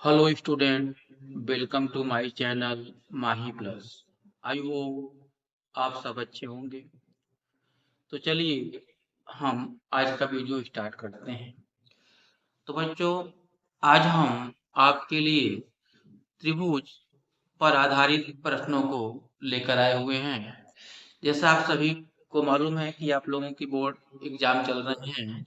Hello student, welcome to my channel Mahi plus. I hope आप सब अच्छे होंगे। तो चलिए हम आज का वीडियो स्टार्ट करते हैं। तो बच्चों, आज हम आपके लिए त्रिभुज पर आधारित प्रश्नों को लेकर आए हुए हैं। जैसा आप सभी को मालूम है कि आप लोगों की बोर्ड एग्जाम चल रहे हैं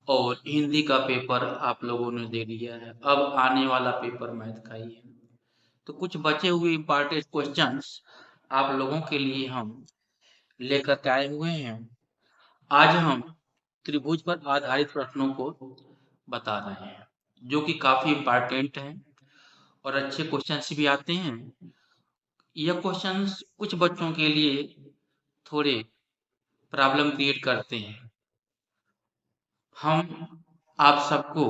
और हिंदी का पेपर आप लोगों ने दे लिया है। अब आने वाला पेपर मैथ का ही है। तो कुछ बचे हुए इम्पोर्टेंट क्वेश्चंस आप लोगों के लिए हम लेकर के आए हुए हैं। आज हम त्रिभुज पर आधारित प्रश्नों को बता रहे हैं, जो कि काफी इम्पोर्टेंट हैं और अच्छे क्वेश्चंस भी आते हैं। यह क्वेश्चंस कुछ बच्चों के लिए थोड़े प्रॉब्लम क्रिएट करते हैं। हम आप सबको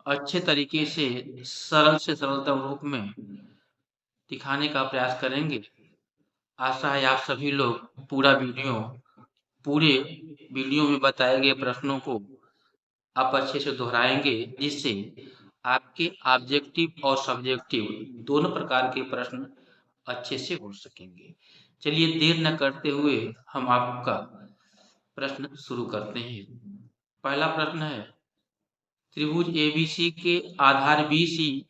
अच्छे तरीके से सरलतम रूप में दिखाने का प्रयास करेंगे। आशा है आप सभी लोग पूरे वीडियो में बताए गए प्रश्नों को आप अच्छे से दोहराएंगे, जिससे आपके ऑब्जेक्टिव और सब्जेक्टिव दोनों प्रकार के प्रश्न अच्छे से हो सकेंगे। चलिए देर न करते हुए हम आपका प्रश्न शुरू करते हैं। पहला प्रश्न है, त्रिभुज एबीसी के आधार बीसी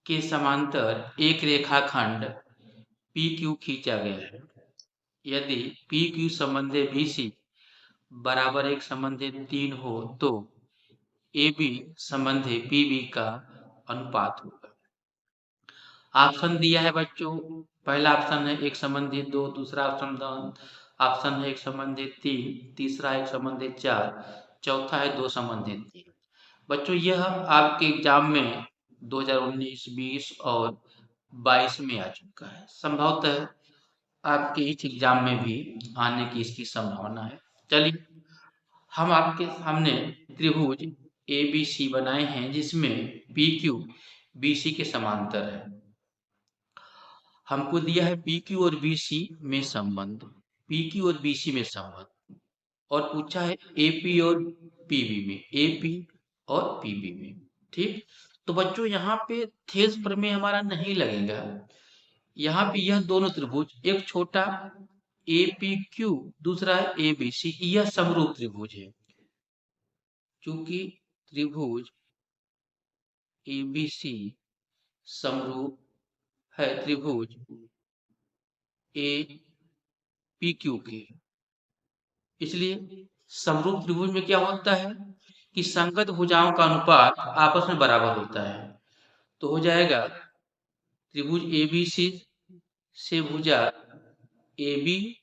के समांतर एक रेखाखंड पी क्यू खींचा गया है। यदि पी क्यू संबंधे बीसी बराबर एक संबंधित 3 हो तो ए बी संबंधे पी बी का अनुपात होगा। ऑप्शन दिया है बच्चों। पहला ऑप्शन है एक संबंधित 2, दूसरा ऑप्शन है एक संबंधित 3, तीसरा एक संबंधित 4, चौथा है 2 संबंधित 3। बच्चों, यह आपके एग्जाम में 2019, 20 और 22 में आ चुका है। संभवतः आपके इस एग्जाम में भी आने की इसकी संभावना है। चलिए, हमने त्रिभुज ए बी सी बनाए हैं, जिसमें पी क्यू बी सी के समांतर है। हमको दिया है पी क्यू और बी सी में संबंध, पी क्यू और बी सी में संबंध, और पूछा है एपी और पीबी में, एपी और पीबी में। ठीक, तो बच्चों यहाँ पे थेल्स प्रमेय हमारा नहीं लगेगा। यहाँ पे यह दोनों त्रिभुज, एक छोटा ए पी क्यू, दूसरा है ए बी सी, यह समरूप त्रिभुज है। चूंकि त्रिभुज ए बी सी समरूप है त्रिभुज ए पी क्यू के, इसलिए समरूप त्रिभुज में क्या होता है कि संगत भुजाओं का अनुपात आपस में बराबर होता है। तो हो जाएगा त्रिभुज ए बी सी से भुजा ए बी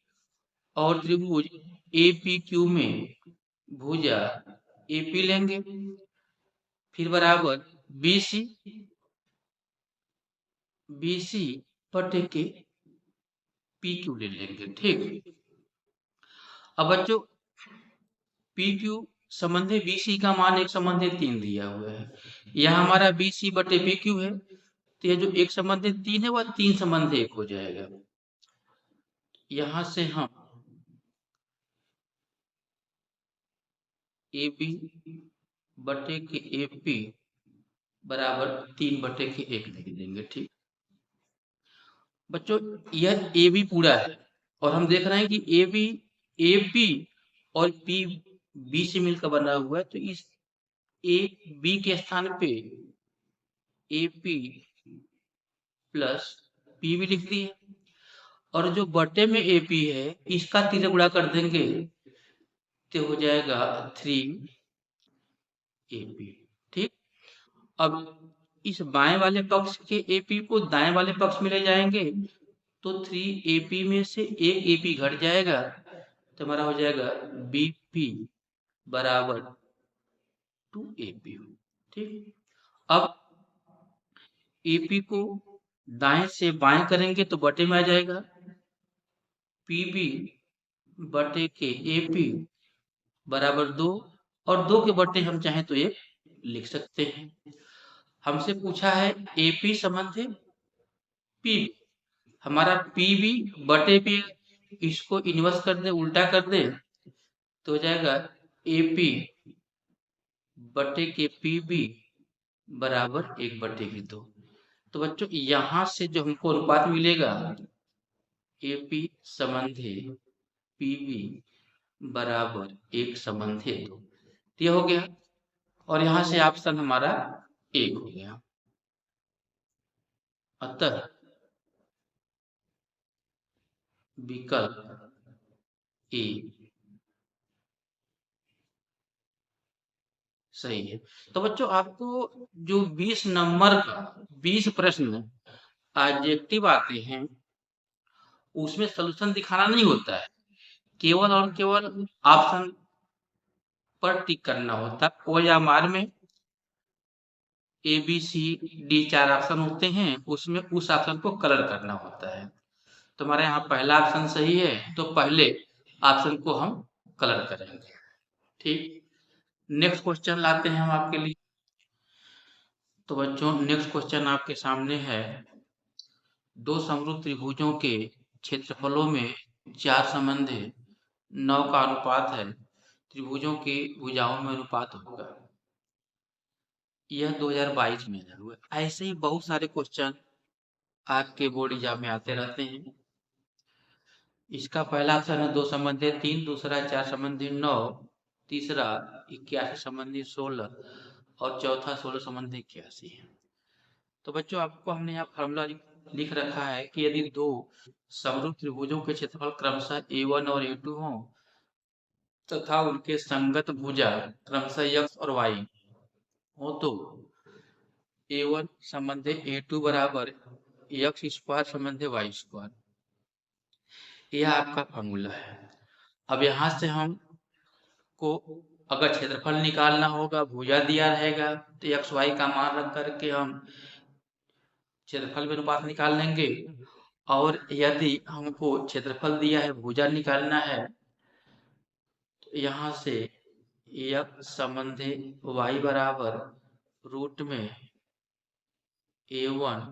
और त्रिभुज ए पी क्यू में भुजा ए पी लेंगे, फिर बराबर बी सी बटे के पी क्यू ले लेंगे। ठीक, अब बच्चों पी क्यू संबंधी बी सी का मान एक संबंधी 3 दिया हुआ है। यह हमारा बी सी बटे पी क्यू है, तो ये जो एक संबंधी 3 है वह 3 संबंधी 1 हो जाएगा। यहां से हम ए बी बटे के ए पी बराबर 3 बटे के 1 लिख देंगे। ठीक बच्चों, यह ए बी पूरा है और हम देख रहे हैं कि ए पी और पी बी से मिलकर बना हुआ है, तो इस ए बी के स्थान पे ए पी प्लस पी भी लिख दिए, और जो बटे में ए पी है इसका 3 गुणा कर देंगे तो हो जाएगा 3 ए पी। ठीक, अब इस बाएं वाले पक्ष के एपी को दाएं वाले पक्ष में ले जाएंगे तो 3 एपी में से एक एपी घट जाएगा, तो हमारा हो जाएगा बीपी बराबर 2 एपी। ठीक, अब एपी को दाएं से बाएं करेंगे तो बटे में आ जाएगा पीबी बटे के एपी बराबर 2, और 2 के बटे हम चाहें तो 1 लिख सकते हैं। हमसे पूछा है एपी संबंधी पी, हमारा पीबी बटे पे इसको इन्वर्स कर दे, उल्टा कर दे, तो हो जाएगा एपी बटे के पीबी बराबर 1/2। तो बच्चों यहाँ से जो हमको अनुपात मिलेगा AP संबंधी PB बराबर 1/2। तो ये हो गया और यहाँ से ऑप्शन हमारा 1 हो गया। अतः विकल्प ए सही है। तो बच्चों आपको जो 20 नंबर का 20 प्रश्न ऑब्जेक्टिव आते हैं उसमें सॉल्यूशन दिखाना नहीं होता है, केवल और केवल ऑप्शन पर टिक करना होता है। ओ या मार में A B C D 4 option होते हैं, उसमें उस ऑप्शन को कलर करना होता है। तो हमारे यहाँ पहला ऑप्शन सही है, तो पहले ऑप्शन को हम कलर करेंगे। ठीक, नेक्स्ट क्वेश्चन लाते हैं हम आपके लिए। तो बच्चों नेक्स्ट क्वेश्चन आपके सामने है, दो समरूप त्रिभुजों के क्षेत्रफलों में 4 संबंध है, 9 का अनुपात है, त्रिभुजों की भुजाओं में अनुपात होगा। यह 2022 में हुआ। ऐसे ही बहुत सारे क्वेश्चन आपके बोर्ड एग्जाम में आते रहते हैं। इसका पहला ऑप्शन है 2 संबंधी 3, दूसरा 4 संबंधी 9, तीसरा 81 संबंधी 16 और चौथा 16 संबंधी 81 है। तो बच्चों आपको हमने यहाँ फॉर्मूला लिख रखा है कि यदि दो समरूप त्रिभुजों के क्षेत्रफल क्रमशः A1 और A2 हों तथा उनके संगत भुजा क्रमशः x और y हो तो A1 संबंधी A2 बराबर x स्क्वायर संबंधी y स्क्वायर। यह आपका फॉर्मूला है। अब यहाँ से हम को अगर क्षेत्रफल निकालना होगा, भुजा दिया रहेगा तो एक्स वाई का मान रख करके हम क्षेत्रफल में अनुपात निकाल लेंगे। और यदि हमको क्षेत्रफल दिया है, भुजा निकालना है, तो यहाँ से x संबंधी y बराबर रूट में A1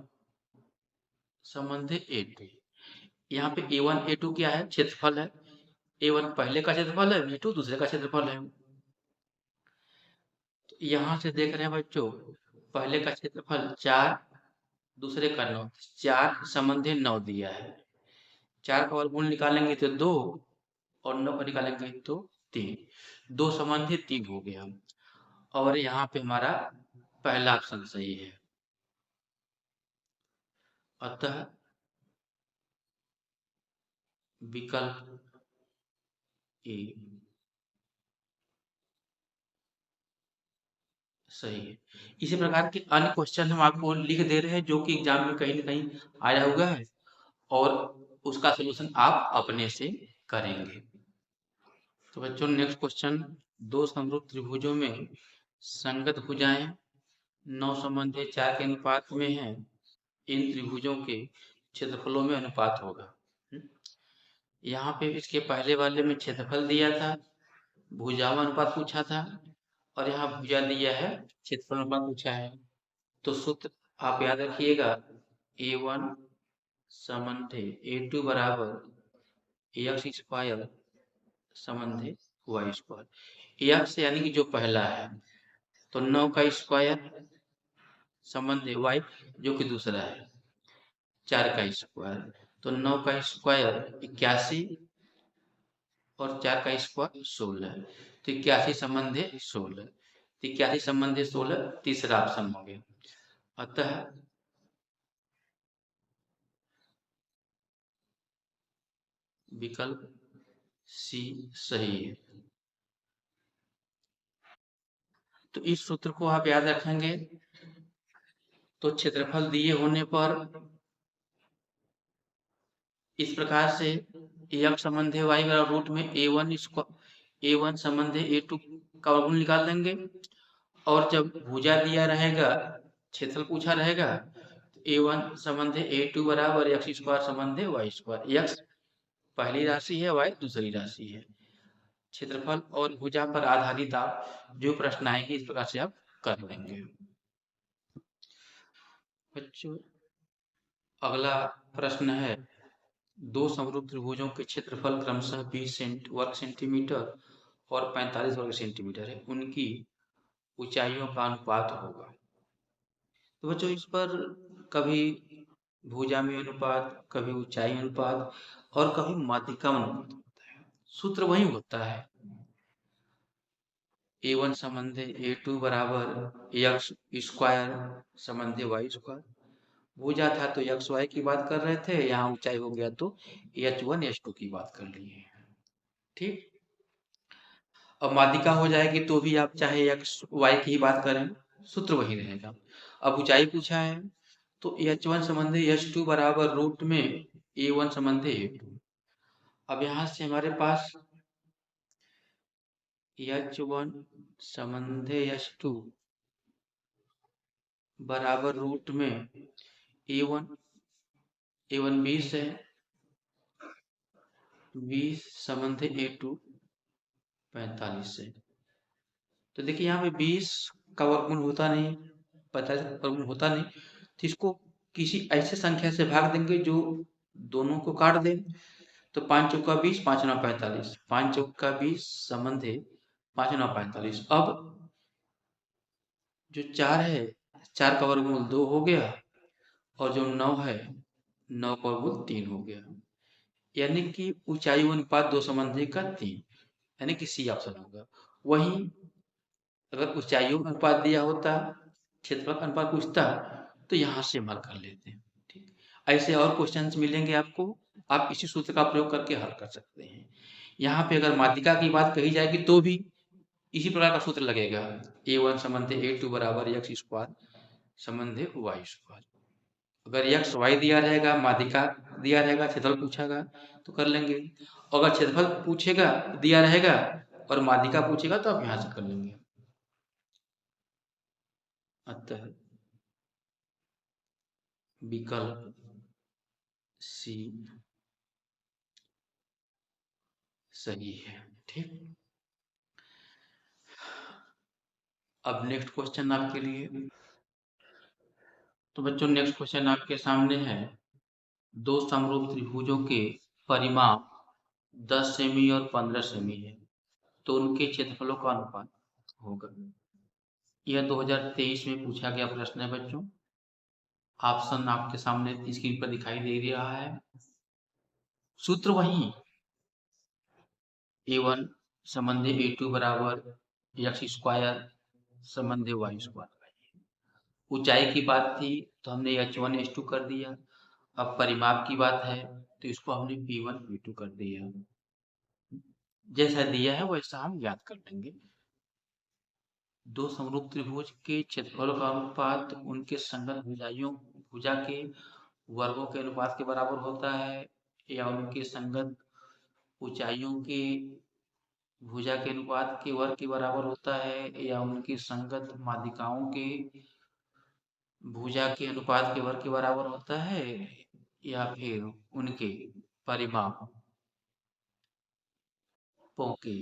संबंधी A2। यहाँ पे A1 A2 क्या है? क्षेत्रफल है। A1 पहले का क्षेत्रफल है, B2 दूसरे का क्षेत्रफल है। तो यहाँ से देख रहे हैं बच्चों, पहले का क्षेत्रफल 4, दूसरे का 9, 4 संबंधी 9 दिया है। 4 का वर्गमूल निकालेंगे तो 2 और 9 को निकालेंगे तो 3, 2 संबंधी 3 हो गया। और यहाँ पे हमारा पहला ऑप्शन सही है। अतः विकल्प ए सही है। इसी प्रकार के अन्य क्वेश्चन हम आपको लिख दे रहे हैं जो कि एग्जाम में कहीं ना कहीं आया हुआ है और उसका सलूशन आप अपने से करेंगे। तो बच्चों नेक्स्ट क्वेश्चन, दो समरूप त्रिभुजों में संगत भुजाएं 9 संबंधी 4 के अनुपात में है, इन त्रिभुजों के क्षेत्रफलों में अनुपात होगा। यहाँ पे इसके पहले वाले में क्षेत्रफल दिया था, भुजाओं में अनुपात पूछा था, और यहाँ भुजा दिया है, क्षेत्रफल अनुपात पूछा है। तो सूत्र आप याद रखिएगा, A1 संबंधी A2 बराबर x स्क्वायर संबंधी y स्क्वायर। x यानी कि जो पहला है, तो 9 का स्क्वायर संबंधी y जो कि दूसरा है 4 का स्क्वायर, तो 9 का स्क्वायर 81 और 4 का स्क्वायर 16, तो 81 संबंधी 16, तो 81 संबंधी 16 तीसरा ऑप्शन हो गया। अतः विकल्प सी सही है। तो इस सूत्र को आप याद रखेंगे, तो क्षेत्रफल दिए होने पर इस प्रकार से x संबंधी y बराबर रूट में A1 संबंधी A2 का वर्गमूल निकाल देंगे। और जब भुजा दिया रहेगा, क्षेत्रफल पूछा रहेगा, A1 संबंधी A2 बराबर x स्क्वायर संबंधी y स्क्वायर। x पहली राशि है, y दूसरी राशि है। क्षेत्रफल और भुजा पर आधारित आप जो प्रश्न आएंगे इस प्रकार से आप कर लेंगे। बच्चों अगला प्रश्न है, दो समरूप त्रिभुजों के क्षेत्रफल क्रमशः 20 वर्ग सेंटीमीटर और 45 वर्ग सेंटीमीटर है, उनकी ऊंचाइयों का अनुपात होगा। तो बच्चों इस पर कभी भुजा में अनुपात, कभी ऊंचाई अनुपात और कभी माध्यिका अनुपात होता है। सूत्र वही होता है, A1 संबंधे A2 बराबर एक्स स्क्वायर संबंधे वाई स्क्वायर। भुजा था तो एक्स वाई की बात कर रहे थे, यहाँ ऊंचाई हो गया तो H1 H2 की बात कर लिए। ठीक, अब माध्यिका हो जाएगी तो भी आप चाहे एक्स वाई की ही बात करें, सूत्र वही रहेगा। अब ऊंचाई पूछा है तो H1 संबंधी H2 बराबर रूट में A1 संबंधी A2। अब यहाँ से हमारे पास H1 संबंधी H2 बराबर रूट में A1 20 है, 20 संबंधी A2 45 है। तो देखिए यहाँ पे 20 का वर्गमूल होता नहीं, 45 का वर्गमूल होता नहीं, तो इसको किसी ऐसे संख्या से भाग देंगे जो दोनों को काट दे। तो 5 चौका 20, 5 नौ 45, 5 चौका 20 संबंधे 5 नौ 45। अब जो 4 है, 4 का वर्गमूल 2 हो गया, और जो 9 है, 9 का वर्गमूल 3 हो गया, यानी कि ऊंचाई अनुपात 2 संबंधी का 3, यानी कि सी ऑप्शन होगा। वहीं अगर ऊंचाइयों का अनुपात दिया होता, क्षेत्रफल का अनुपात पूछता, तो यहाँ से हम हल कर लेते हैं। ठीक, ऐसे और क्वेश्चंस मिलेंगे आपको, आप इसी सूत्र का प्रयोग करके हल कर सकते हैं। यहाँ पे अगर माध्यिका की बात कही जाएगी तो भी इसी प्रकार का सूत्र लगेगा, A1 संबंधी A2 बराबर एक्स स्क्वायर संबंधी वाई स्क्वायर। अगर एक्स वाई दिया रहेगा, माध्यिका दिया रहेगा, क्षेत्रफल पूछेगा तो कर लेंगे। अगर क्षेत्रफल पूछेगा दिया रहेगा और माध्यिका पूछेगा तो आप यहाँ से कर लेंगे। अतः विकल्प सी सही है। ठीक, अब नेक्स्ट क्वेश्चन आपके लिए। तो बच्चों नेक्स्ट क्वेश्चन आपके सामने है, दो समरूप त्रिभुजों के परिमाप 10 सेमी और 15 सेमी है, तो उनके क्षेत्रफलों का अनुपात होगा। यह 2023 में पूछा गया प्रश्न है बच्चों। ऑप्शन आपके सामने स्क्रीन पर दिखाई दे रहा है। सूत्र वही, A1 संबंधी A2 बराबर एक्स स्क्वायर संबंधी वाई स्क्वायर। ऊंचाई की बात थी तो हमने H1 H2 कर दिया। अब परिमाप की बात है तो इसको हमने P1 P2 कर दिया। जैसा दिया है वैसा हम याद कर लेंगे। दो समरूप त्रिभुज के क्षेत्रफल का अनुपात उनके संगत भुजा के वर्गों के अनुपात के बराबर होता है, या उनके संगत ऊंचाइयों के भुजा के अनुपात के वर्ग के बराबर होता है, या उनकी संगत माध्यिकाओं के भुजा के अनुपात के वर्ग के बराबर होता है, या फिर उनके परिमापों के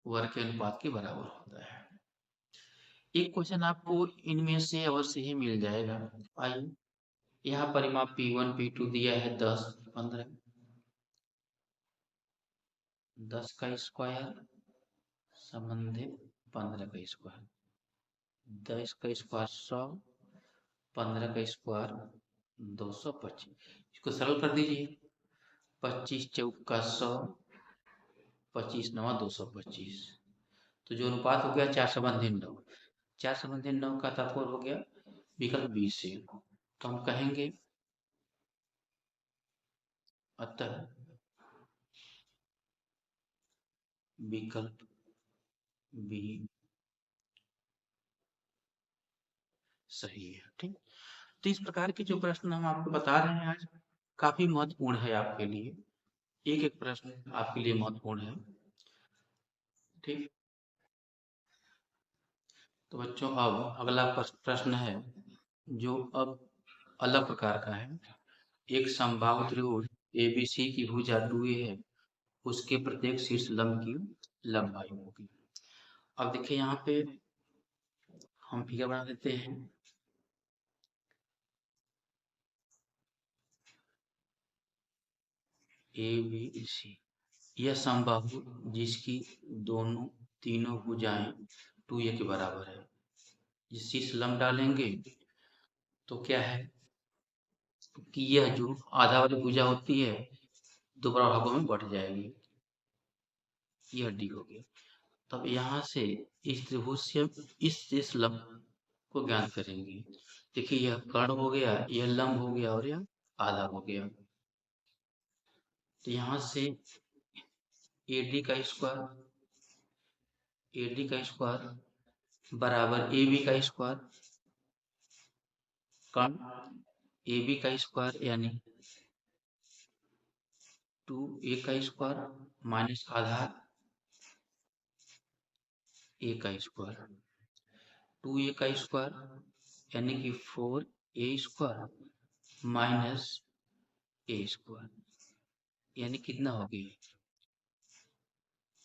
वर्ग के अनुपात के बराबर होता है। एक क्वेश्चन आपको इनमें से अवश्य ही मिल जाएगा। आइए, यहाँ परिमाप P1 P2 दिया है 10 15, 10 का स्क्वायर संबंधित 15 का स्क्वायर, 10 का स्क्वायर 100, 15 का स्क्वायर 225। इसको सरल कर दीजिए, 25 चौका 100, 25 नवा 225। तो जो अनुपात हो गया 4 संबंधी 9, 4 संबंधी 9 का तात्पर्य हो गया विकल्प बी से। तो हम कहेंगे अतः विकल्प बी सही है। ठीक, तो इस प्रकार के जो प्रश्न हम आपको बता रहे हैं आज, काफी महत्वपूर्ण है आपके लिए। एक एक प्रश्न आपके लिए महत्वपूर्ण है। ठीक, तो बच्चों अब अगला प्रश्न है जो अब अलग प्रकार का है। एक समबाहु त्रिभुज ABC की भुजा 2A है, उसके प्रत्येक शीर्ष लंब की लंबाई होगी। अब देखिए यहाँ पे हम फिगर बना देते हैं। ABC यह समबाहु जिसकी दोनों तीनों भुजाएं 2A के बराबर है। शीर्ष लंब डालेंगे तो क्या है कि यह जो आधा वाली भुजा होती है दो बराबर भागों में बट जाएगी। यह डी हो गया। तब यहाँ से इस त्रिभुज से हम इस लंब को ज्ञात करेंगे। देखिए यह कर्ण हो गया, यह लंब हो गया और यह आधा हो गया। तो यहाँ से AD का स्क्वायर बराबर AB का स्क्वायर, कर्ण AB का स्क्वायर यानी 2A का स्क्वायर माइनस आधार A का स्क्वायर, 2A का स्क्वायर यानी कि 4A square minus A square यानी कितना हो गया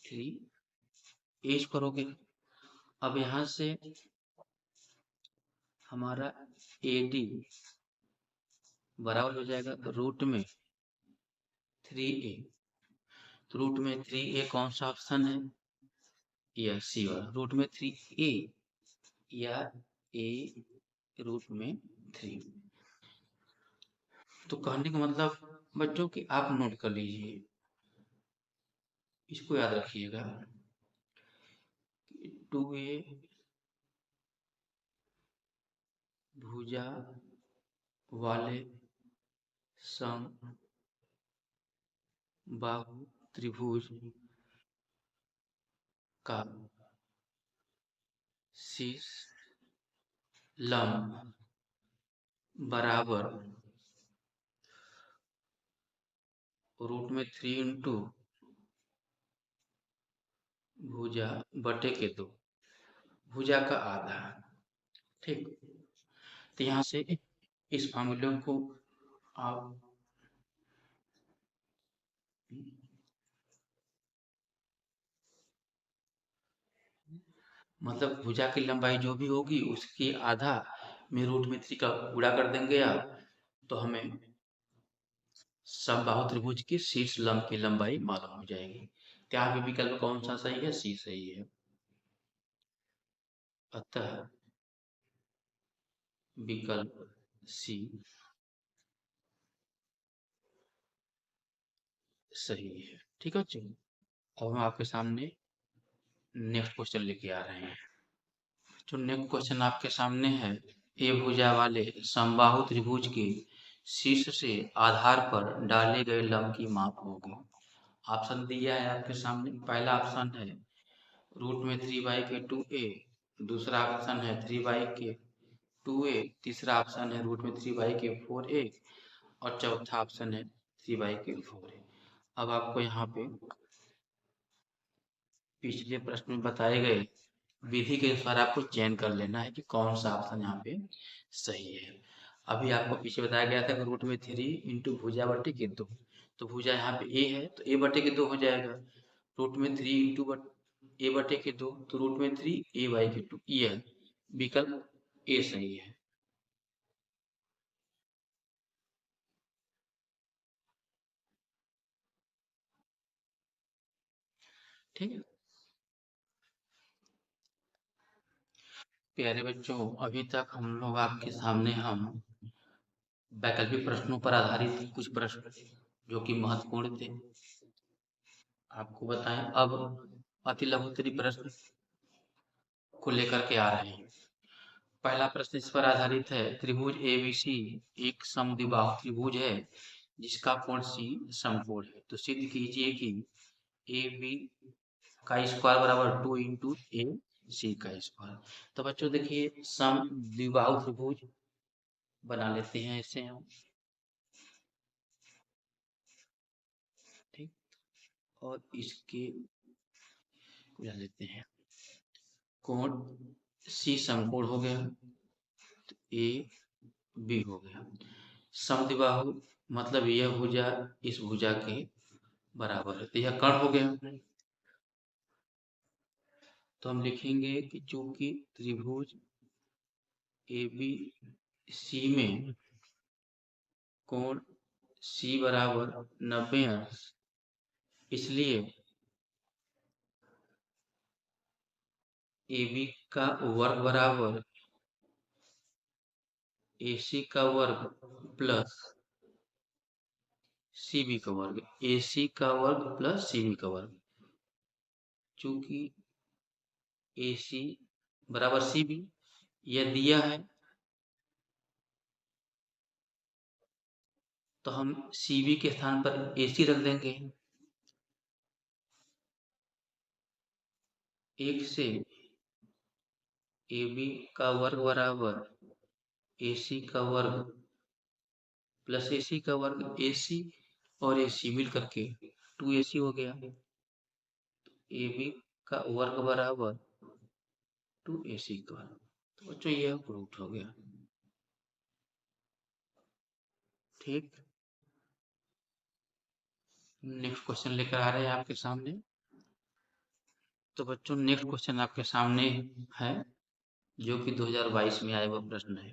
3A स्क्वायर हो गया। अब यहाँ से हमारा AD बराबर हो जाएगा रूट में 3A। तो रूट में 3A कौन सा ऑप्शन है, या सी वाला रूट में 3A या A रूट में 3। तो कहने का मतलब बच्चों कि आप नोट कर लीजिए, इसको याद रखिएगा 2A भुजा वाले समबाहु त्रिभुज का शीर्ष लंब बराबर रूट में 3 इंटू भुजा बटे के 2, भुजा का आधा। ठीक, तो यहाँ से इस फॉर्मूले को आप मतलब भुजा की लंबाई जो भी होगी उसकी आधा में रूट में 3 का गुणा कर देंगे आप, तो हमें समबाहु त्रिभुज की शीर्ष लंब की लंबाई मालूम हो जाएगी। क्या भी विकल्प कौन सा सही है, सी सही है। अतः विकल्प सी सही है। ठीक है बच्चों, अब हम आपके सामने नेक्स्ट क्वेश्चन लेके आ रहे हैं। जो नेक्स्ट क्वेश्चन आपके सामने है, ए भुजा वाले समबाहु त्रिभुज के शीर्ष से आधार पर डाले गए लंब की माप होगी। ऑप्शन दिया है आपके सामने। पहला ऑप्शन है रूट में 3/2A, दूसरा ऑप्शन है 3/2A, तीसरा ऑप्शन है रूट में 3/4A और चौथा ऑप्शन है 3/4A। अब आपको यहाँ पे पिछले प्रश्न में बताए गए विधि के अनुसार आपको चयन कर लेना है कि कौन सा ऑप्शन यहाँ पे सही है। अभी आपको पीछे बताया गया था कि रूट में 3 इंटू भुजा बटे के 2, तो भुजा यहाँ पे ए है तो A बटे के 2 हो जाएगा। रूट में 3 इंटू A बटे के 2 तो रूट में 3A/2, ये है विकल्प ए सही है। ठीक है प्यारे बच्चों, अभी तक हम लोग आपके सामने हम वैकल्पिक प्रश्नों पर आधारित कुछ प्रश्न जो कि महत्वपूर्ण थे आपको बताएं। अब अति लघुत्तरी प्रश्न को लेकर के आ रहे हैं। पहला प्रश्न इस पर आधारित है, त्रिभुज ABC एक समद्विबाहु त्रिभुज है जिसका कोण C समकोण है, तो सिद्ध कीजिए कि AB का स्क्वायर बराबर 2 इंटू AC का स्क्वायर। तो बच्चों देखिए समद्विबाहु त्रिभुज बना लेते हैं इसे हम। ठीक, और इसके बना लेते हैं कोण C समकोण हो गया, तो AB हो गया। समद्विबाहु मतलब यह भुजा इस भुजा के बराबर है, तो यह कर्ण हो गया। तो हम लिखेंगे कि चूंकि त्रिभुज ABC में कोण C बराबर 90 अंश, इसलिए AB का वर्ग बराबर AC का वर्ग प्लस CB का वर्ग, AC का वर्ग प्लस CB का वर्ग। चूंकि AC बराबर CB यह दिया है, तो हम CB के स्थान पर AC रख देंगे। 1 से AB का वर्ग बराबर AC का वर्ग प्लस AC का वर्ग, AC और AC मिल करके 2AC हो गया। AB का वर्ग बराबर 2AC का वर्ग। तो बच्चों यह प्रूफ हो गया। ठीक, नेक्स्ट क्वेश्चन लेकर आ रहे हैं आपके सामने। तो बच्चों नेक्स्ट क्वेश्चन आपके सामने है, जो कि 2022 में आया हुआ प्रश्न है।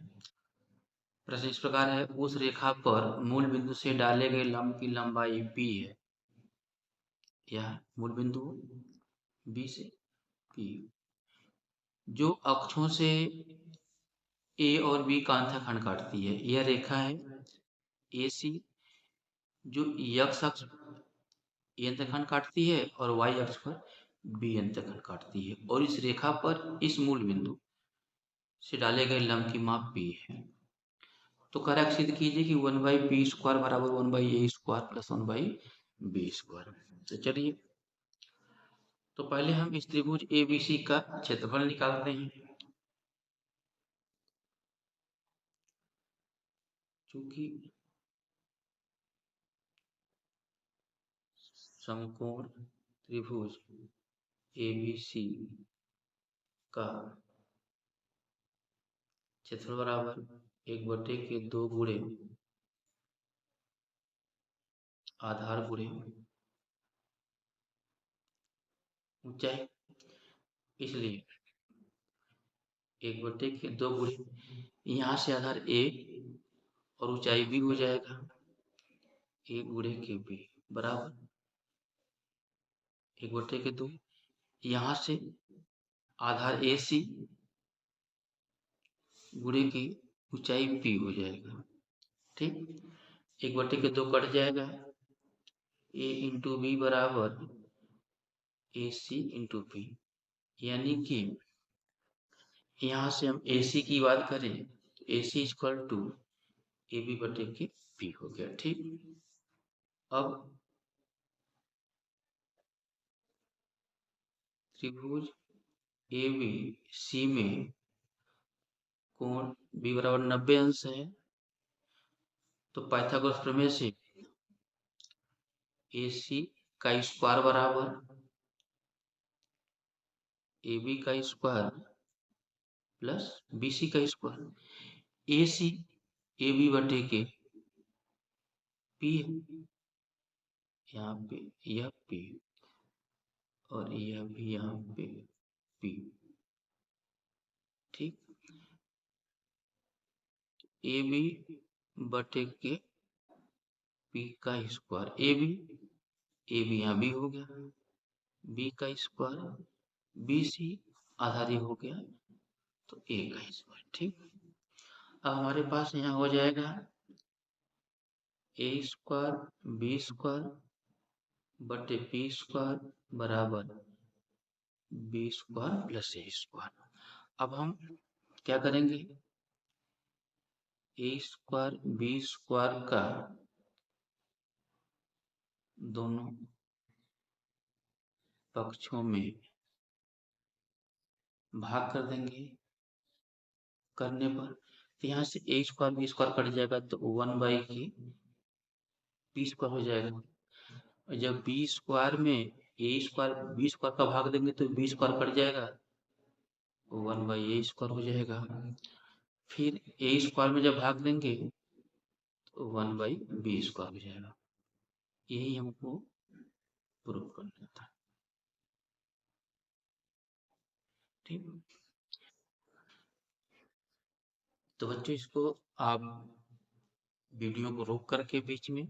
प्रश्न इस प्रकार है, उस रेखा पर मूल बिंदु से डाले गए लंब की लंबाई P है। यह मूल बिंदु B से P, जो अक्षों से A और B का अंतःखंड काटती है। यह रेखा है AC, जो x अक्ष A अंतःखंड काटती है और y अक्ष पर B अंतःखंड काटती है, और इस रेखा पर इस मूल बिंदु से डाले गए लंब की माप P है। तो कारक सिद्ध कीजिए कि 1/p² बराबर 1/a² प्लस 1/b²। तो चलिए, तो पहले हम इस त्रिभुज ABC का क्षेत्रफल निकालते हैं। चूंकि समकोण त्रिभुज ABC का क्षेत्रफल बराबर 1/2 गुणे आधार गुणे ऊंचाई, इसलिए 1/2 गुणे यहाँ से आधार A और ऊंचाई B हो जाएगा, A गुणे के B बराबर 1/2। यहाँ से आधार AC गुणे की ऊंचाई P हो जाएगा। ठीक, 1/2 कट जाएगा, A इंटू बी बराबर AC इंटू P, यानी कि यहाँ से हम AC की बात करें तो AC इक्वल टू AB/P हो गया। ठीक, अब त्रिभुज ABC में कोण B बराबर 90 अंश है, तो पाइथागोरस प्रमेय से AC का स्क्वायर बराबर AB का स्क्वायर प्लस BC का स्क्वायर। AC AB/के P है, यहाँ पे यह P और यह भी यहाँ पे P। ठीक, AB/के P का स्क्वायर, AB यहाँ B हो गया, B का स्क्वायर, BC आधारी हो गया, तो A का स्क्वायर। ठीक, अब हमारे पास यहाँ हो जाएगा A² B² बटे P² बराबर B² प्लस A²। अब हम क्या करेंगे, A² B² का दोनों पक्षों में भाग कर देंगे। करने पर तो यहाँ से A² B² कट जाएगा, तो 1/के B² हो जाएगा। और जब B² में A² B² का भाग देंगे तो B² कट जाएगा, 1/A² हो जाएगा। फिर A² में जब भाग देंगे तो 1/B² हो जाएगा। यही हमको प्रूव करना था। ठीक, तो बच्चों इसको आप वीडियो को रोक करके बीच में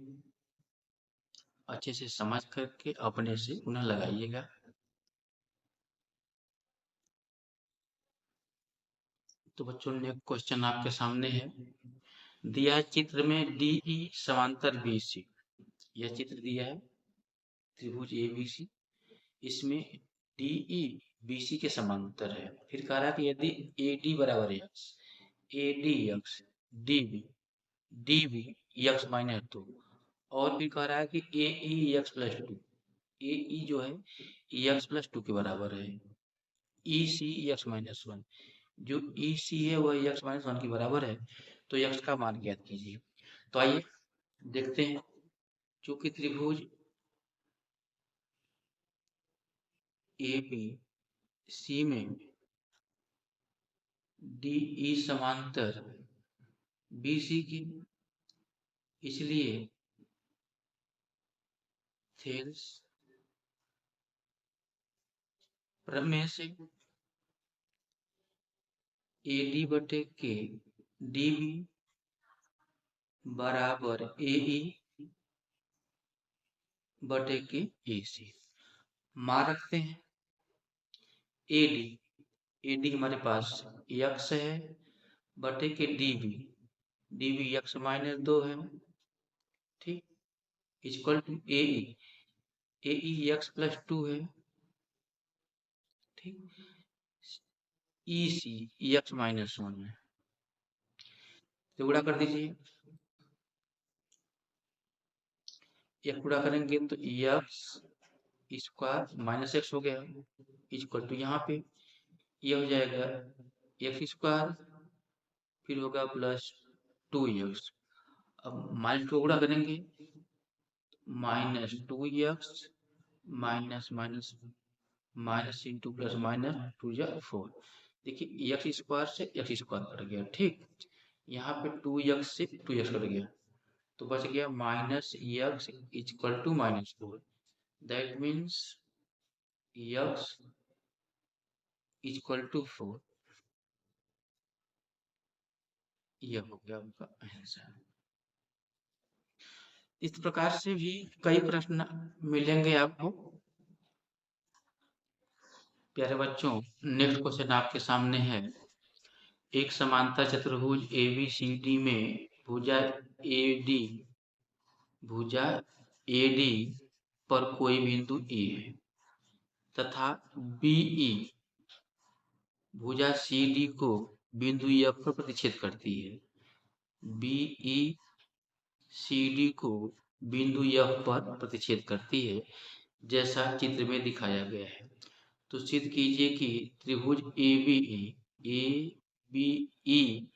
अच्छे से समझ करके अपने से पुनः लगाइएगा। तो बच्चों ने क्वेश्चन आपके सामने है, दिया है चित्र में डीई समांतर बीसी। यह चित्र दिया है त्रिभुज एबीसी, इसमें डीई बीसी के समांतर है। फिर कह रहा है कि यदि एडी बराबर x, AD x, DB, DB x minus 2, और फिर कह रहा है कि एई एक्स प्लस 2, एई जो है एक्स प्लस 2 के बराबर है, ई सी एक्स माइनस 1, जो ई सी है वह एक्स माइनस 1 के बराबर है, तो एक्स का मान ज्ञात कीजिए। तो आइए देखते हैं, चूंकि त्रिभुज ए बी सी में डी ई समांतर बी सी की, इसलिए थेल्स प्रमेय से ए डी बटे के डी बी बराबर ए ई बटे के ए सी। मान रखते हैं ए डी हमारे पास यक्स है बटे के डी बी यक्स माइनस 2 है, ठीक, equal to A E x plus 2 है, ठीक, ई सी यक्स माइनस 1 है। तो गुणा कर दीजिए, एक गुणा करेंगे तो यक्स स्क्वायर माइनस एक्स हो गया, इक्वल टू यहाँ पे ये हो जाएगा एक्स स्क्वायर, फिर होगा प्लस 2x। अब माइनस को गुणा करेंगे, minus 2x minus minus minus into plus minus 2 या 4। देखिए एक्स स्क्वायर से एक्स स्क्वायर कट गया, ठीक, यहाँ पे 2x से 2x कट गया, तो बच गया minus x equal to minus 4। That means x equal to 4। यह हो गया आपका आंसर। इस प्रकार से भी कई प्रश्न मिलेंगे आपको। प्यारे बच्चों, नेक्स्ट क्वेश्चन आपके सामने है, एक समांतर चतुर्भुज ABCD में भुजा AD पर कोई बिंदु E है तथा BE भुजा CD को बिंदु F पर प्रतिच्छेद करती है। BE CD को बिंदु F पर प्रतिच्छेद करती है, जैसा चित्र में दिखाया गया है। तो सिद्ध कीजिए कि त्रिभुज ABE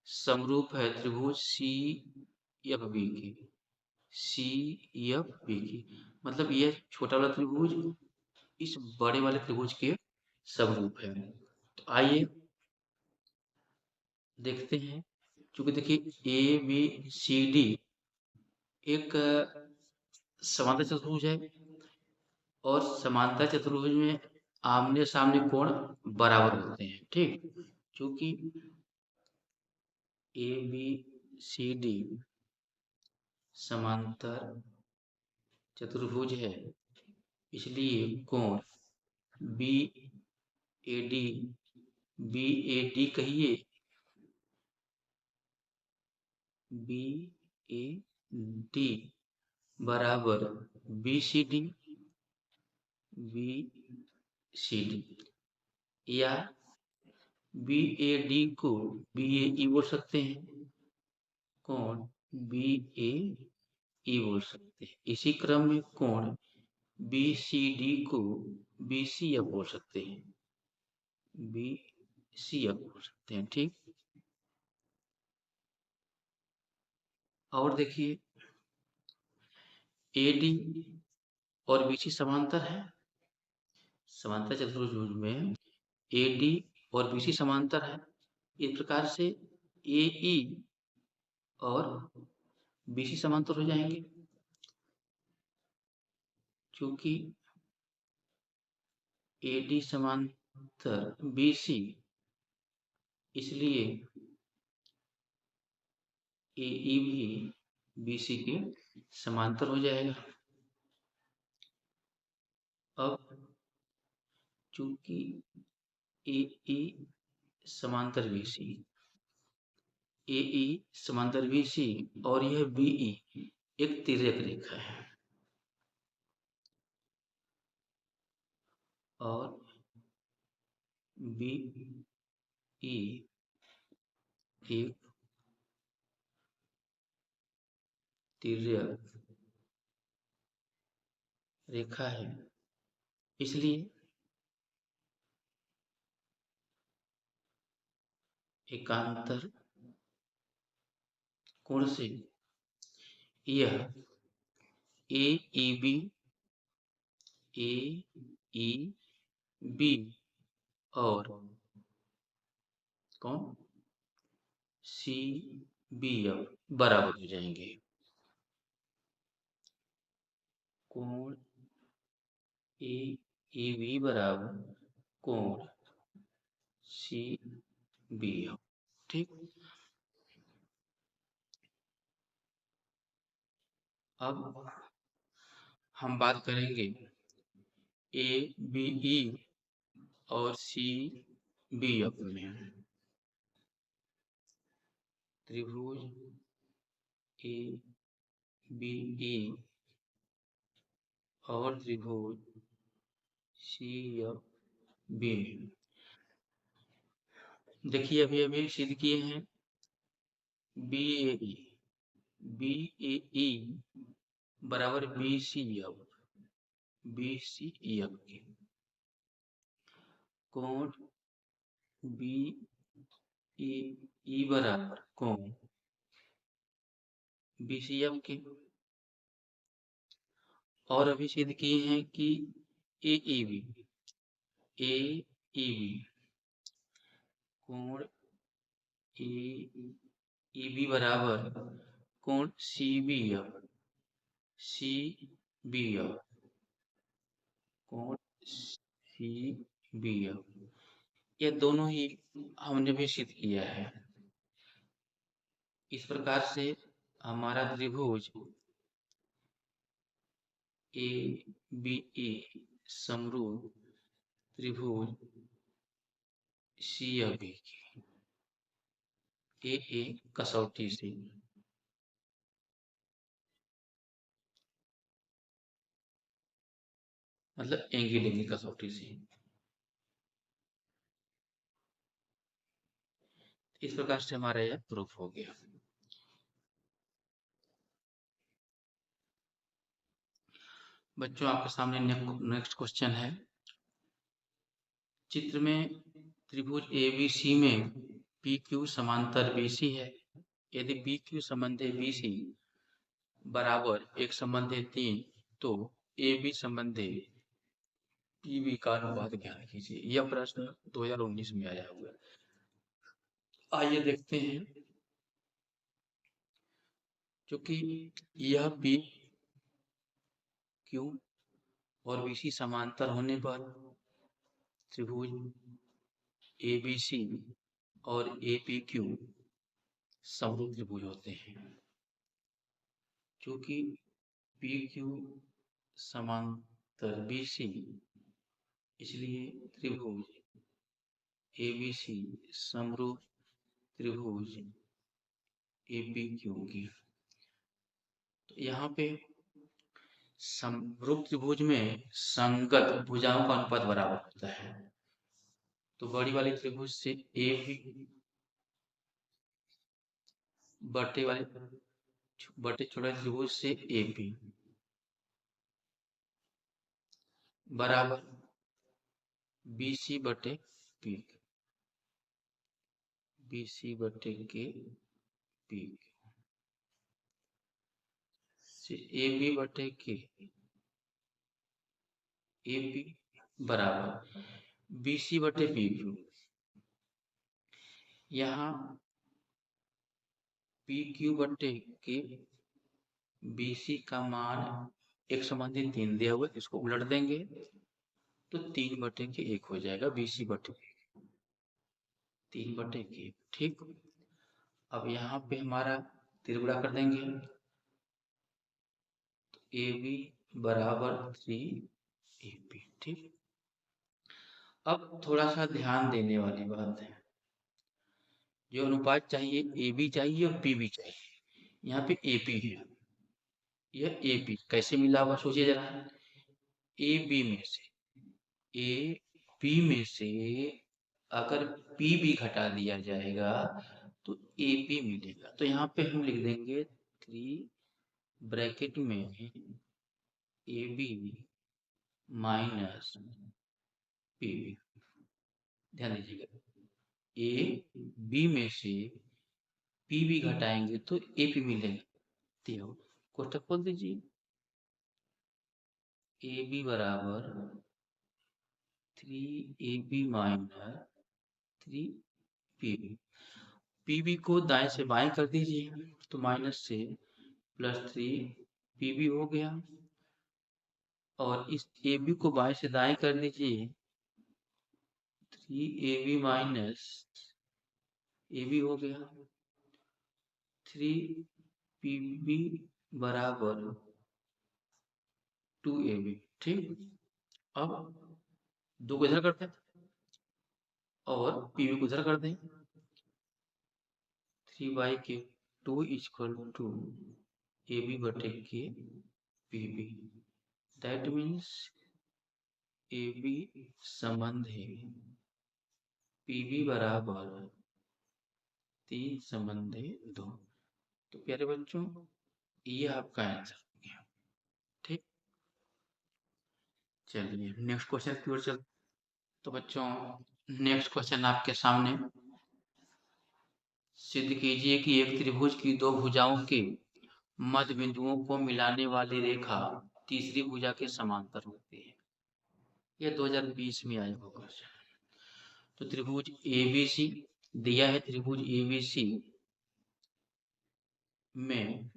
समरूप है त्रिभुज CFB की, CFB की, मतलब यह छोटा वाला त्रिभुज इस बड़े वाले त्रिभुज के समरूप है। तो आइए देखते हैं, क्योंकि देखिए ABCD एक समांतर चतुर्भुज है, और समांतर चतुर्भुज में आमने सामने कोण बराबर होते हैं, ठीक, क्योंकि ABCD समांतर चतुर्भुज है, इसलिए कोण BAD कहिए, BAD बराबर BCD या BAD को BAE बोल सकते हैं, कोण BAE बोल सकते हैं। इसी क्रम में कोण BCD को BCF बोल सकते हैं, BCF बोल सकते हैं, ठीक। और देखिए AD और BC समांतर है, समांतर चतुर्भुज में AD और BC समांतर है। इस प्रकार से AE और BC समांतर हो जाएंगे, क्योंकि AD समांतर BC, इसलिए AE भी BC के समांतर हो जाएगा। अब चूंकि AE समांतर बीसी, AE समांतर बीसी और यह BE एक तिर्यक रेखा है और BE एक तिर्यक रेखा है, इसलिए एकांतर कोण से यह AEB और कौन CBF बराबर हो जाएंगे। कोण AEB बराबर कोण CBF, ठीक। अब हम बात करेंगे ABE और CBF में। त्रिभुज ABE और त्रिभुज CFB, देखिए अभी अभी सिद्ध किए हैं BAE बराबर BCF के कोण BAE बराबर कोण BCF के, और अभी सिद्ध किए हैं कि AEB कोण AEB बराबर कोण CBF कोण CBF, ये दोनों ही हमने भी सिद्ध किया है। इस प्रकार से हमारा त्रिभुज ABE समरूप त्रिभुज CFB की एक कसौटी से मतलब एंगल की कसौटी से इस प्रकार से हमारा यह प्रूफ हो गया। बच्चों आपके सामने नेक्स्ट क्वेश्चन है। चित्र में त्रिभुज ABC में PQ समांतर BC है। यदि BQ संबंध है BC बराबर एक संबंध है 3 तो AB संबंध है PB का अनुपात ज्ञात कीजिए। यह प्रश्न 2019 में आया हुआ है। आइए देखते हैं। क्योंकि यह PQ और BC समांतर होने पर त्रिभुज ABC और APQ समरूप त्रिभुज होते हैं। क्योंकि PQ समांतर BC इसलिए त्रिभुज ABC समरूप त्रिभुज APQ की। तो यहाँ पे समरूप त्रिभुज में संगत भुजाओं का अनुपात बराबर होता है। तो बड़ी वाली त्रिभुज से AB बटे छोटे त्रिभुज से AP बराबर BC बटे P से AB बटे K AP बराबर BC बटे PQ। यहाँ PQ बटे K BC का मान एक संबंधी 3 दिया हुआ है, इसको उलट देंगे तो 3 बटे के 1 हो जाएगा। BC बटे 3 बटे के, ठीक। अब यहाँ पे हमारा तिरगुड़ा कर देंगे तो AB बराबर 3AP, ठीक। अब थोड़ा सा ध्यान देने वाली बात है। जो अनुपात चाहिए ए बी चाहिए और पी बी चाहिए। यहाँ पे ए पी है, यह ए पी कैसे मिला होगा सोचिए जरा। ए बी में से ए बी में से अगर पी बी घटा दिया जाएगा तो ए पी मिलेगा। तो यहाँ पे हम लिख देंगे 3 ब्रैकेट में A B minus P B. ध्यान दीजिएगा, ए बी में से पी बी घटाएंगे तो ए पी मिलेगा। तो कोष्टक खोल दीजिए, ए बी बराबर 3ab माइनस 3pb। pb को दाएं से बाएं कर दीजिए तो माइनस से प्लस 3pb हो गया, और इस ab को बाएं से दाएं कर दीजिए 3ab माइनस ab हो गया। 3pb बराबर 2ab। ठीक, अब दो को इधर करते हैं और pb को इधर कर दें। 3/2 इक्वल टू ab बटे के pb। दैट मीन्स ab संबंध है pb बराबर 3 संबंध है 2। तो प्यारे बच्चों, ये आपका आंसर हो गया। ठीक, चलिए नेक्स्ट क्वेश्चन की ओर चल। तो बच्चों, नेक्स्ट क्वेश्चन आपके सामने। सिद्ध कीजिए कि एक त्रिभुज की दो भुजाओं के मध्य बिंदुओं को मिलाने वाली रेखा तीसरी भुजा के समांतर होती है। यह 2020 में आया होगा। तो त्रिभुज एबीसी दिया है, त्रिभुज एबीसी में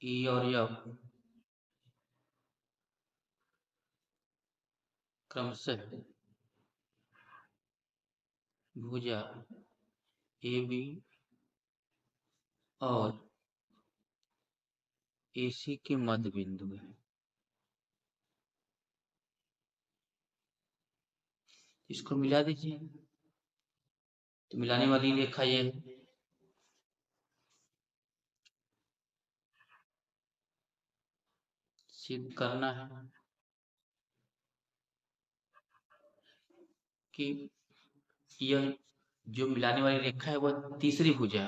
ई और एफ क्रमशः भुजा ए बी और AC के मध्य बिंदु है। इसको मिला दीजिए तो मिलाने वाली रेखा ये है। सिद्ध करना है कि यह जो मिलाने वाली रेखा है वह तीसरी भुजा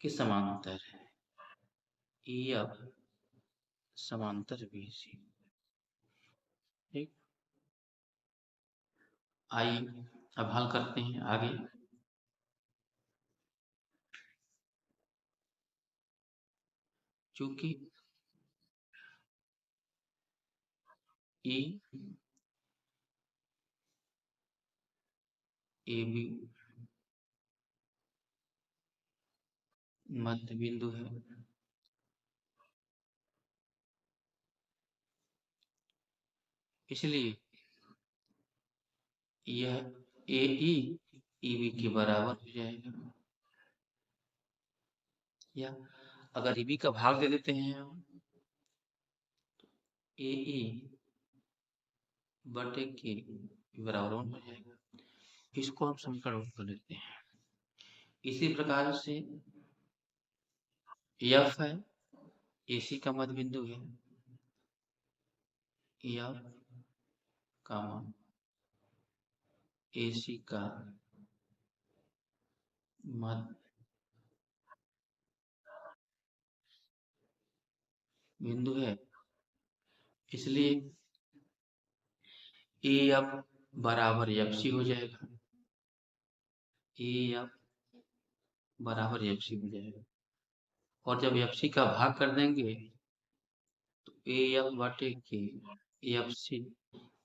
के समांतर है। EF समांतर BC। ठीक, आइए अब हल करते हैं आगे। चूंकि E AB मध्य बिंदु है, इसलिए यह AE EB के बराबर हो जाएगा। या अगर EB का भाग दे देते हैं हम, AE बटे के बराबर हो जाएगा। इसको हम समीकरण कर लेते हैं। इसी प्रकार से F है, AC का मध्य बिंदु है, F कामा AC का मध्य बिंदु है, इसलिए AF बराबर FC हो जाएगा। AF बराबर FC हो जाएगा, और जब FC का भाग कर देंगे तो AF बटे के FC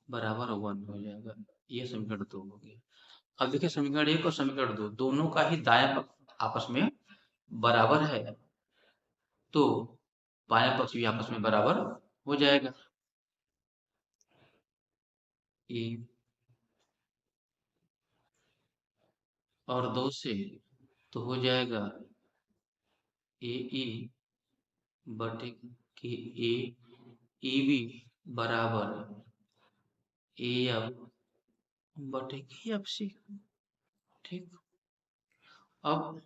बराबर 1 हो जाएगा। ये समीकरण 2 हो गया। अब देखिए समीकरण 1 और समीकरण 2 दोनों का ही दायां पक्ष आपस में बराबर है, तो बायां पक्ष भी आपस में बराबर हो जाएगा। ए और 2 से तो हो जाएगा AE बटे के AEB बराबर AF बटेगी एफ सी। ठीक, अब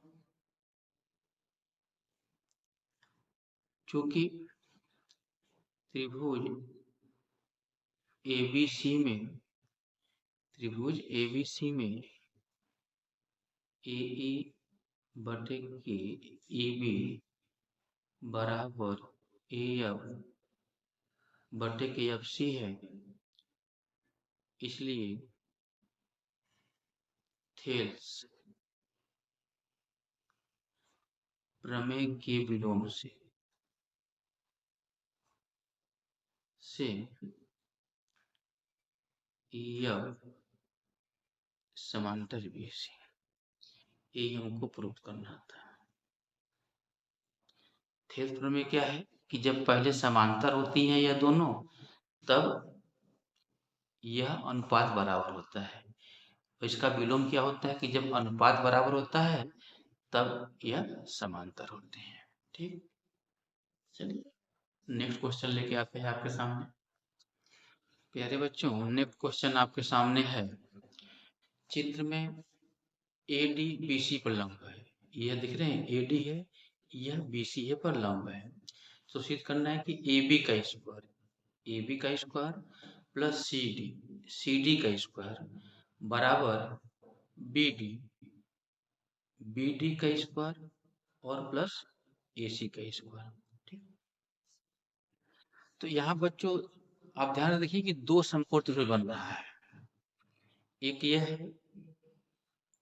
चूंकि त्रिभुज एबीसी में त्रिभुज एबीसी में ए ई बटे के ई बी बराबर ए एफ बटे के एफ सी है, इसलिए थेल्स प्रमेय के विलोम से एफ समांतर बीसी, ये हमको प्रूव करना था। थेल्स प्रमेय क्या है कि जब पहले समांतर होती हैं यह दोनों, तब यह अनुपात बराबर होता है। तो इसका विलोम क्या होता है कि जब अनुपात बराबर होता है तब यह समांतर होते हैं। ठीक, चलिए नेक्स्ट क्वेश्चन लेके आते हैं आपके सामने। प्यारे बच्चों, नेक्स्ट क्वेश्चन आपके सामने है। चित्र में ए डी बी सी पर लंब है, यह दिख रहे हैं ए डी है, यह बी सी है पर लंब है। तो सिद्ध करना है कि ए बी का स्क्वायर प्लस सी डी का स्क्वायर बराबर बी डी का स्क्वायर और प्लस ए सी का स्क्वायर। ठीक, तो यहाँ बच्चों आप ध्यान रखिए कि दो समकोण त्रिभुज बन रहा है, एक यह है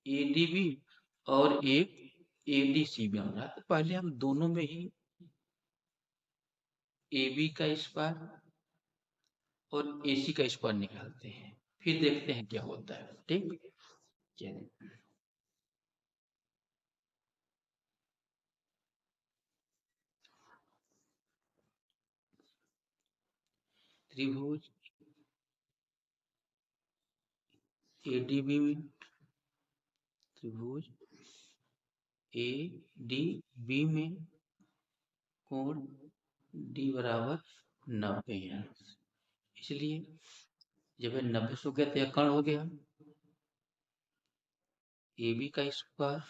ए डी बी और एक ए डी सी बन रहा है। तो पहले हम दोनों में ही ए बी का स्क्वायर और ए सी का स्क्वायर निकालते हैं, फिर देखते हैं क्या होता है। ठीक, चलिए त्रिभुज ए डी बी में त्रिभुज ए डी बी में कोण डी बराबर 90 है, इसलिए जब ये 90 से हो गया तो यह कर्ण हो गया। ए बी का स्क्वायर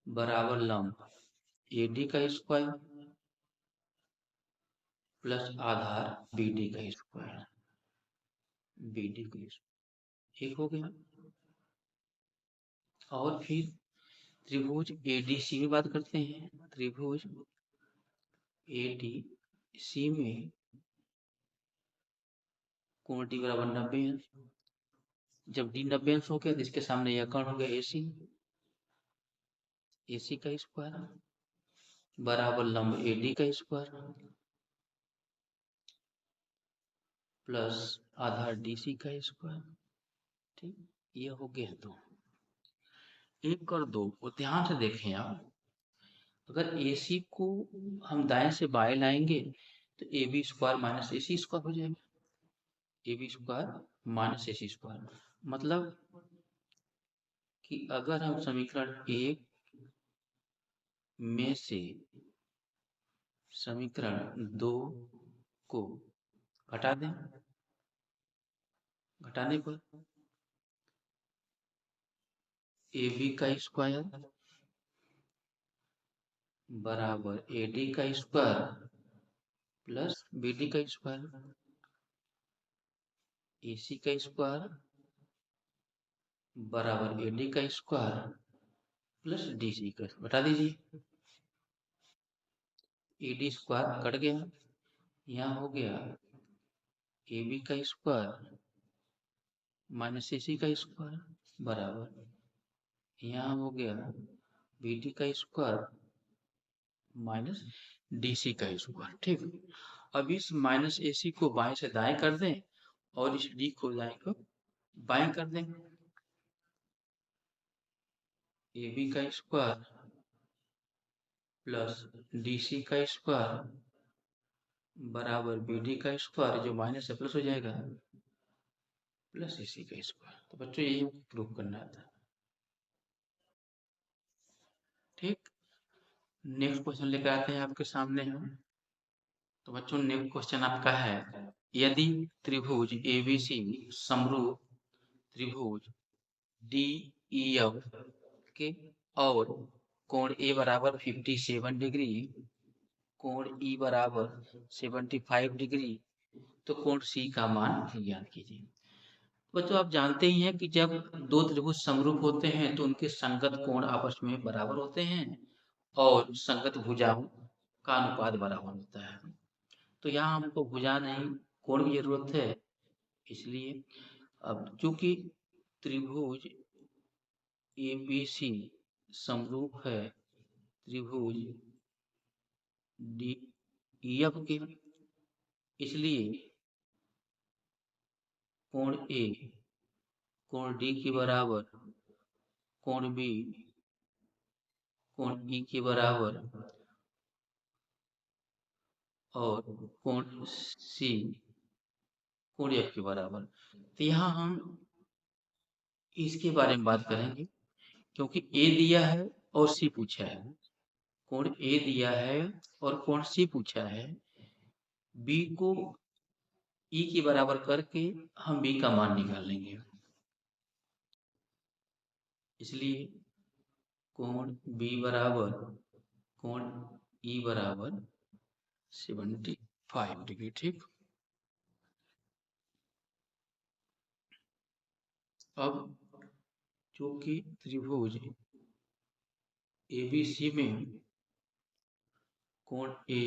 बराबर लंब ए डी का स्क्वायर प्लस आधार बी डी का स्क्वायर, बी डी का स्क्वायर एक हो गया। और फिर त्रिभुज ए डी सी में बात करते हैं। त्रिभुज ए डी सी में कोण डी बराबर 90 अंश। जब डी 90 अंश हो गया तो इसके सामने यह कर्ण हो गया ए सी का स्क्वायर बराबर लंब ए डी का स्क्वायर प्लस आधार डी सी का स्क्वायर। ठीक, ये हो गया। तो एक और दो और ध्यान से देखें आप, अगर ए सी को हम दाएं से बाएं लाएंगे तो A B square minus A C square हो जाएगा, A B square minus A C square. मतलब कि अगर हम समीकरण एक में से समीकरण दो को घटा दें, घटाने पर ए बी का स्क्वायर बराबर ए डी का स्क्वायर प्लस बी डी का स्क्वायर, ए सी का स्क्वायर बराबर ए डी का स्क्वायर प्लस डी सी का, बता दीजिए। ए डी स्क्वायर कट गया, यहाँ हो गया ए बी का स्क्वायर माइनस ए सी का स्क्वायर बराबर यहाँ हो गया बी डी का स्क्वायर माइनस डी सी का स्क्वायर। ठीक, अब इस माइनस ए सी को बाएं से दाएं कर दें और इस डी को दाएं को बाएं कर दें। ए बी का स्क्वायर प्लस डी सी का स्क्वायर बराबर बी डी का स्क्वायर, जो माइनस से प्लस हो जाएगा, प्लस ए सी का स्क्वायर। तो बच्चों यही प्रूव करना था। ठीक, नेक्स्ट क्वेश्चन लेकर आते हैं आपके सामने हम। तो बच्चों नेक्स्ट क्वेश्चन आपका है, यदि त्रिभुज एबीसी समरूप त्रिभुज डी ई एफ के और कोण ए बराबर 57 डिग्री, कोण ई बराबर 75 डिग्री, तो कोण सी का मान ज्ञात कीजिए। बच्चों आप जानते ही हैं कि जब दो त्रिभुज समरूप होते हैं तो उनके संगत कोण आपस में बराबर होते हैं और संगत भुजाओं का अनुपात बराबर होता है। तो यहाँ हमको भुजा नहीं कोण की जरूरत है, इसलिए अब चूंकि त्रिभुज ABC समरूप है त्रिभुज DEF के, इसलिए कोण A कोण D के बराबर, कोण B कोण E के बराबर और कोण C कोण F के बराबर। तो यहाँ हम इसके बारे में बात करेंगे क्योंकि A दिया है और C पूछा है, कोण A दिया है और कोण C पूछा है, B को E के बराबर करके हम B का मान निकाल लेंगे। इसलिए कोण B बराबर कोण E बराबर 75 डिग्री। ठीक, अब चूंकि त्रिभुज ABC में कोण A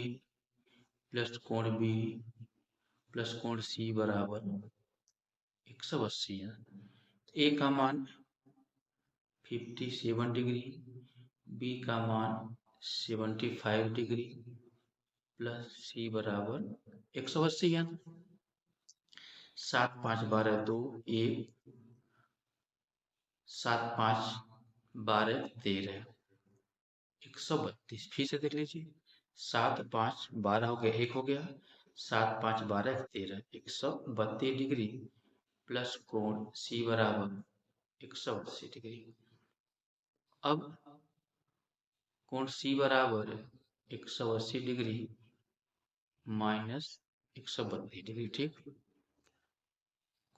प्लस कोण B प्लस कोण C बराबर 180 है। A का मान 57 डिग्री, B का मान 75 डिग्री प्लस C बराबर 180 है। 7 5 12 2 1 7 5 12 13 132। फिर से देख लीजिए, 7 5 12 हो गया, 1 हो गया, 7 5 12 13 132 डिग्री प्लस कोण C बराबर 180 डिग्री। अब कोण C बराबर 180 डिग्री माइनस 132 डिग्री। ठीक,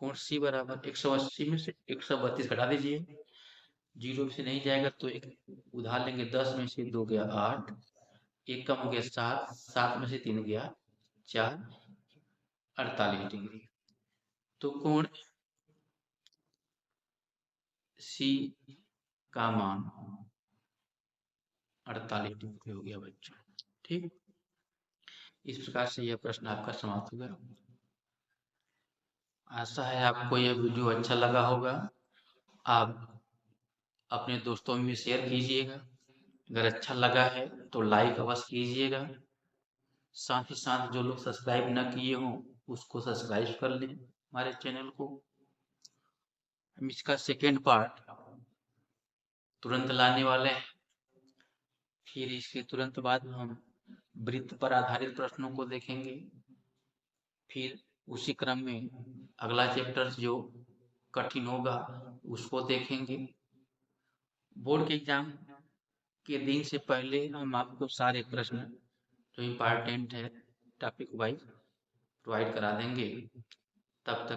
कोण C बराबर 180 में से 132 घटा दीजिए, 0 से नहीं जाएगा तो एक उधार लेंगे, 10 में से 2 गया 8, एक कम हो गया 7, 7 में से 3 गया 4, 48 डिग्री। तो कोण C का मान 48 डिग्री हो गया बच्चों। ठीक, इस प्रकार से यह प्रश्न आपका समाप्त हो गया। आशा है आपको यह वीडियो अच्छा लगा होगा। आप अपने दोस्तों में शेयर कीजिएगा, अगर अच्छा लगा है तो लाइक अवश्य कीजिएगा। साथ ही साथ जो लोग सब्सक्राइब न किए हों उसको सब्सक्राइब कर लें हमारे चैनल को। हम इसका सेकेंड पार्ट तुरंत लाने वाले हैं। फिर इसके तुरंत बाद हम वृत्त पर आधारित प्रश्नों को देखेंगे। फिर उसी क्रम में अगला चैप्टर जो कठिन होगा उसको देखेंगे। बोर्ड के एग्जाम के दिन से पहले हम आपको सारे प्रश्न जो इम्पोर्टेंट है टॉपिक वाइज प्रोवाइड करा देंगे। तब तक